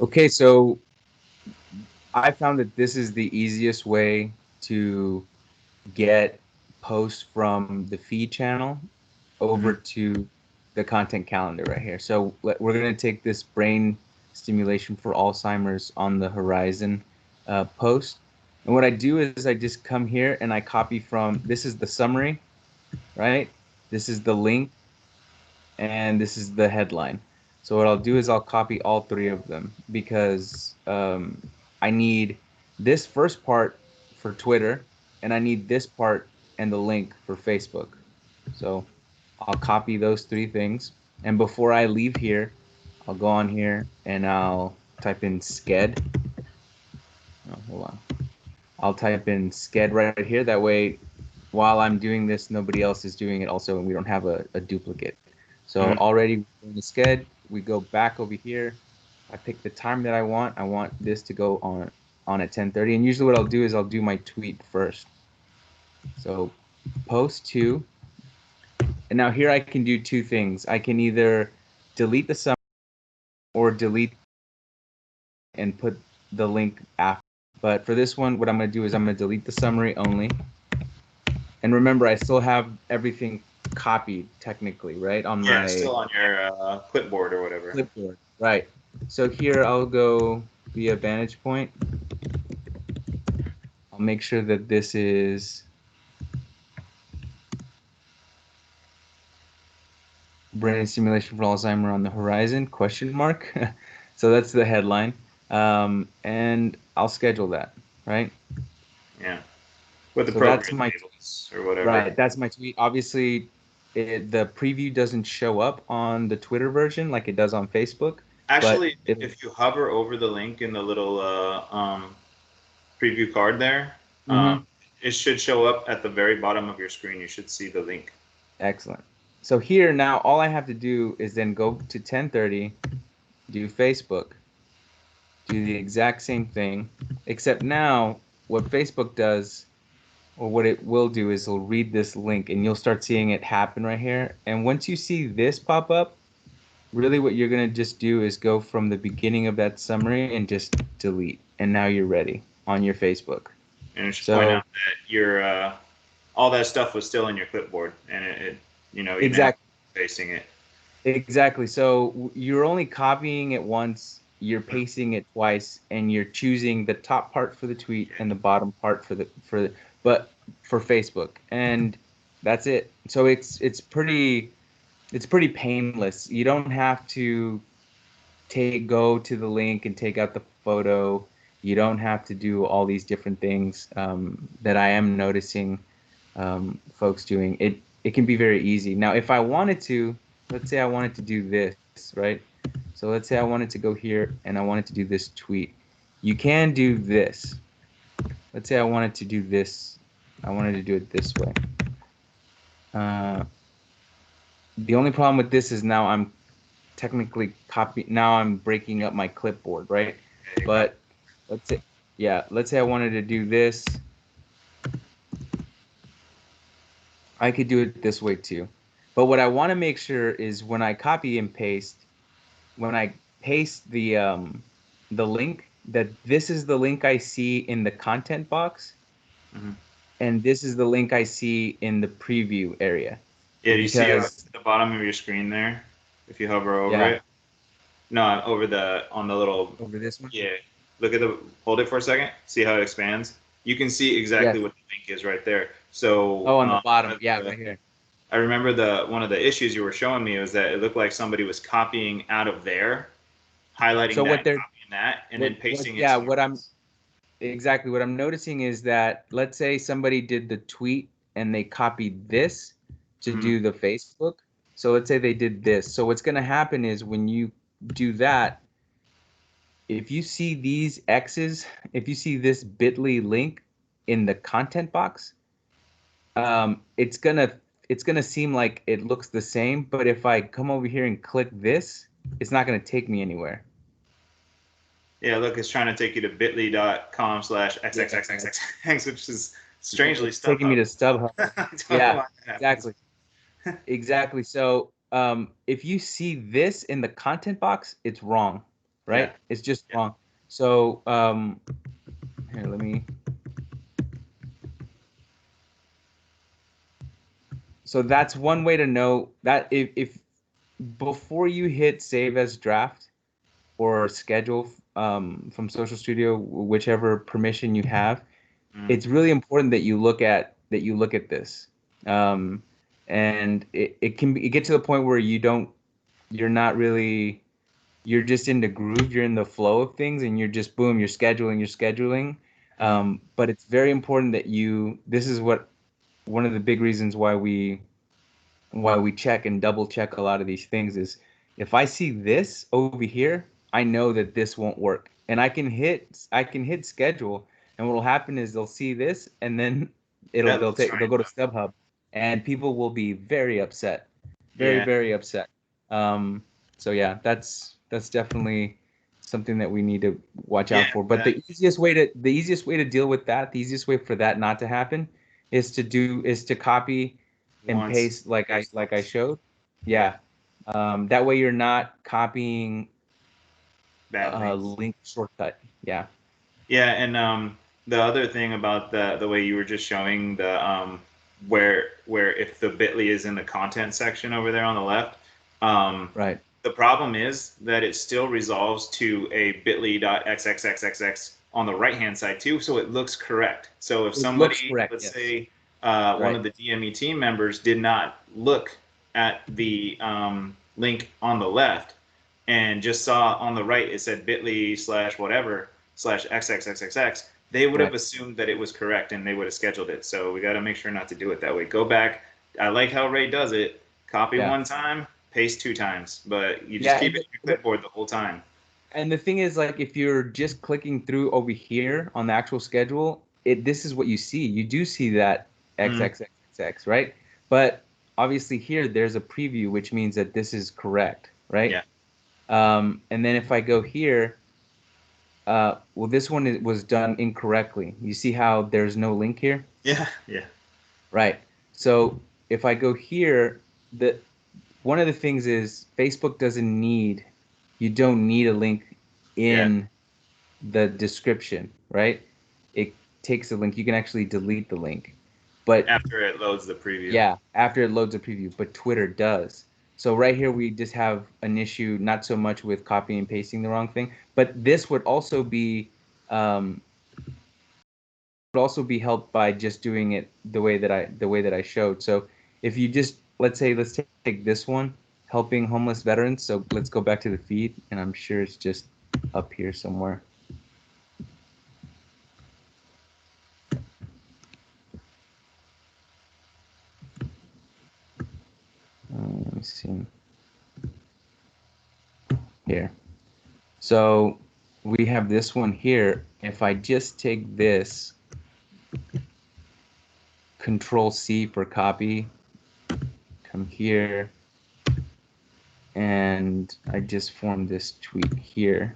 Okay, so I found that this is the easiest way to get posts from the feed channel over Hmm. to the content calendar right here. So we're going to take this brain stimulation for Alzheimer's on the horizon post. And what I do is I just come here and I copy from this is the summary, right? This is the link, and this is the headline. So what I'll do is I'll copy all three of them because I need this first part for Twitter, and I need this part and the link for Facebook. So I'll copy those three things. And before I leave here, I'll go on here and I'll type in SKED. Oh, hold on. I'll type in SKED right here. That way, while I'm doing this, nobody else is doing it also, and we don't have a duplicate. So Hmm. already in the SKED, we go back over here. I pick the time that I want. I want this to go on at 10:30. And usually what I'll do is I'll do my tweet first. So post to, and now here I can do two things. I can either delete the summary or delete and put the link after. But for this one, what I'm going to do is I'm going to delete the summary only. And remember, I still have everything copied technically, right, on Yeah, my still on your clipboard or whatever. clipboard. Right. So here I'll go via Vantage Point. I'll make sure that this is brain stimulation for Alzheimer on the horizon, question mark. So that's the headline. And I'll schedule that, right? Yeah, with So that's appropriate my labels or whatever. right. That's my tweet. Obviously, the preview doesn't show up on the Twitter version like it does on Facebook, but Actually, it if you hover over the link in the little preview card there, um, mhm. it should show up at the very bottom of your screen. You should see the link. Excellent. So here now, all I have to do is then go to 10:30, do Facebook, do the exact same thing, except now what Facebook does, or what it will do, is it'll read this link and you'll start seeing it happen right here. And once you see this pop up, really what you're gonna just do is go from the beginning of that summary and just delete. And now you're ready on your Facebook. And it should point So out that your all that stuff was still in your clipboard, and even after exactly. pasting it. Exactly. So you're only copying it once, you're pasting it twice, and you're choosing the top part for the tweet and the bottom part but for Facebook. And that's it. So it's pretty painless. You don't have to take go to the link and take out the photo. You don't have to do all these different things that I am noticing folks doing. It can be very easy. Now, if I wanted to, let's say I wanted to do this, right? So let's say I wanted to go here and I wanted to do this tweet. You can do this. Let's say I wanted to do this. I wanted to do it this way. Uh, the only problem with this is now I'm technically copy. Now I'm breaking up my clipboard, right? Yeah, you copy. But let's say, yeah, let's say I wanted to do this. I could do it this way too. But what I want to make sure is when I copy and paste, when I paste the link, that this is the link I see in the content box, Hmm. and this is the link I see in the preview area. Yeah, do you see at Because the bottom of your screen there? If you hover over yeah, it, no, over the on the little, over this one. yeah. Look at the hold it for a second. See how it expands. You can see exactly Yes. what the link is right there. So Oh, on the bottom. Yeah, right here. I remember the one of the issues you were showing me was that it looked like somebody was copying out of there, highlighting So that what and they're copying that, and what then what pasting it yeah, somewhere what I'm else. exactly what I'm noticing is that let's say somebody did the tweet and they copied this to Hmm. do the Facebook. So let's say they did this. So what's going to happen is when you do that, if you see these X's, if you see this bit.ly link in the content box, it's gonna seem like it looks the same, but if I come over here and click this, it's not gonna take me anywhere. Yeah, look, it's trying to take you to Yeah, bit.ly.com/xxxxx, which is yeah, strangely it's taking me StubHub. to StubHub. I don't know Yeah, why that happens. exactly. Exactly. So if you see this in the content box, it's wrong. Yeah. right? It's just Yeah. wrong. So here, let me. So that's one way to know that if before you hit save as draft or schedule from Social Studio, whichever permission you have, Mm. it's really important that you look at this. Um, and it can be, it get to the point where you're not really, you're just in the groove, you're in the flow of things, and you're just boom, you're scheduling. Mm. But it's very important that this is what one of the big reasons why we check and double check a lot of these things is if I see this over here, I know that this won't work. And I can hit schedule, and what will happen is they'll see this, and then Yeah, they'll try they'll and go to look. StubHub, and people will be very upset. Very, Yeah. very upset. Um, so yeah, that's definitely something that we need to watch Yeah. out for. But the easiest way to deal with that, the easiest way for that not to happen is to copy and Once, paste paste like I twice. showed. Yeah. Yeah. That way you're not copying Bad a links. link shortcut. Yeah. Yeah, and the other thing about the way you were just showing the where if the bit.ly is in the content section over there on the left, um, Right. the problem is that it still resolves to a bit.ly.xxxxx on the right hand side too, so it looks correct. So if It looks somebody, correct. let's Yes. say one Right. of the DME team members did not look at the link on the left and just saw on the right it said bit.ly slash whatever slash xxxxx, they would have Right. assumed that it was correct and they would have scheduled it. So we got to make sure not to do it that way. Go back. I like how Ray does it. Copy Yeah. one time, paste two times, but you just Yeah. keep it in your clipboard the whole time. And the thing is, like, if you're just clicking through over here on the actual schedule, this is what you see. You do see that Mm, XXXXX, right? But obviously here there's a preview, which means that this is correct, right? yeah, And then if I go here, well, this one was done incorrectly. You see how there's no link here? yeah, yeah, Right. So if I go here, one of the things is Facebook doesn't need, you don't need a link yeah. in the description, right? It takes a link. You can actually delete the link. But After it loads the preview. yeah, after it loads a preview, but Twitter does. So right here we just have an issue, not so much with copying and pasting the wrong thing, but this um, would also be helped by just doing it the way that I showed. So if you just let's take this one, helping homeless veterans. So let's go back to the feed, and I'm sure it's just up here somewhere. Let me see here. So we have this one here. If I just take this, Control C for copy, come here, and I just formed this tweet here.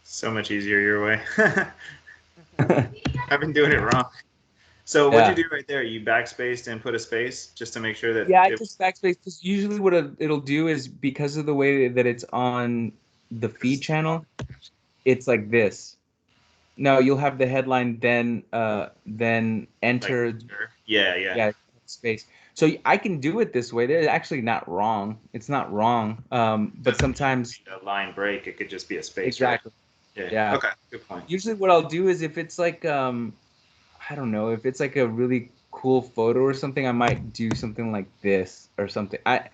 So much easier your way. I've been doing it wrong. So what'd you Yeah. do right there? You backspaced and put a space just to make sure that Yeah, I it just was backspace because usually what it'll do is because of the way that it's on the feed channel, it's like this. No, you'll have the headline, then like, enter, yeah, yeah. yeah, space. So I can do it this way. They're actually not wrong. It's not wrong. But Doesn't need sometimes, to be a line break. It could just be a space, right? exactly. Yeah. Yeah. Okay. Good point. Usually what I'll do is if it's like I don't know, if it's like a really cool photo or something, I might do something like this or something. I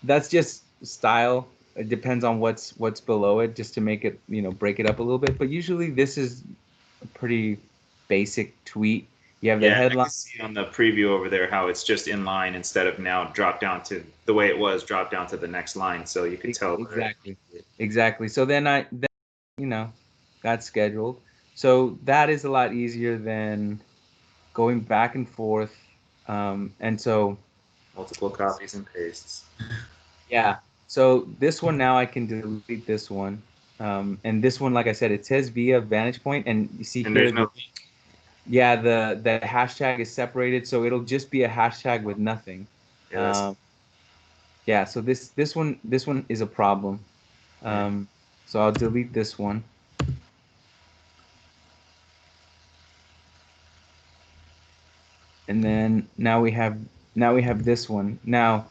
That's just style. It depends on what's below it, just to make it, break it up a little bit. But usually this is a pretty basic tweet. You have the Yeah, I headline. can see on the preview over there how it's just in line instead of now drop down to the way it was, drop down to the next line, so you could tell where it. Exactly. Exactly. So then you know, that's scheduled. So that is a lot easier than going back and forth. And so Multiple copies and pastes. yeah. So this one now I can delete this one. And this one, like I said, it says via Vantage Point, and you see And here there's no the link. yeah the hashtag is separated, so it'll just be a hashtag with nothing. Yeah, that's Um, yeah, so this one is a problem. yeah. Um, so I'll delete this one, and then now we have this one. Now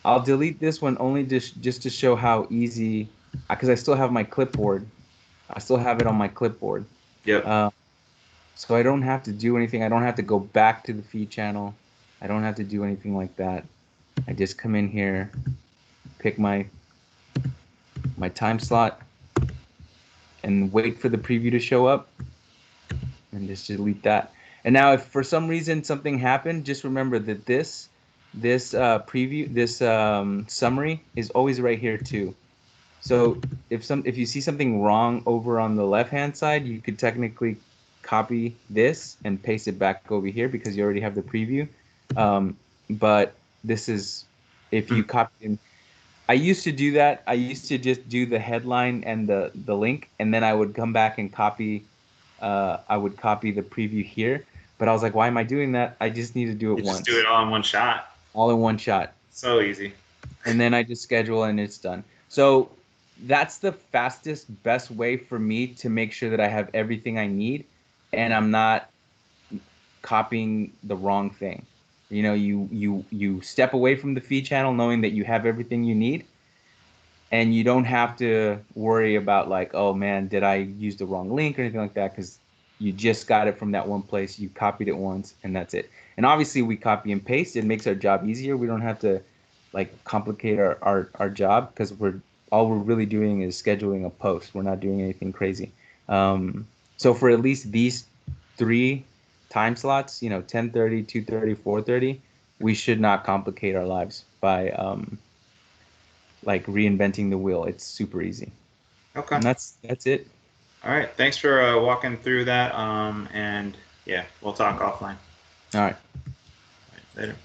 I'll delete this one only just to show how easy, because I still have my clipboard. I still have it on my clipboard. Yep. Uh, so I don't have to do anything. I don't have to go back to the feed channel. I don't have to do anything like that. I just come in here, pick my time slot, and wait for the preview to show up, and just delete that. And now, if for some reason something happened, just remember that this summary is always right here too. So if you see something wrong over on the left hand side, you could technically copy this and paste it back over here because you already have the preview. But this is if Hmm. you copy. I used to do that. I used to just do the headline and the link, and then I would come back and copy. I would copy the preview here, but I was like, why am I doing that? I just need to do it You just do it once, all in one shot. all in one shot, So easy. and then I just schedule and it's done. So that's the fastest, best way for me to make sure that I have everything I need, and I'm not copying the wrong thing. You step away from the feed channel knowing that you have everything you need, and you don't have to worry about like, oh man, did I use the wrong link or anything like that, because you just got it from that one place, you copied it once, and that's it. And obviously we copy and paste, it makes our job easier. We don't have to like complicate our job, because we're really doing is scheduling a post. We're not doing anything crazy. So for at least these three time slots, 10:30, 2:30, 4:30, we should not complicate our lives by like reinventing the wheel. It's super easy. Okay. And that's it. All right. Thanks for walking through that. And yeah, we'll talk offline. All right. All right, later.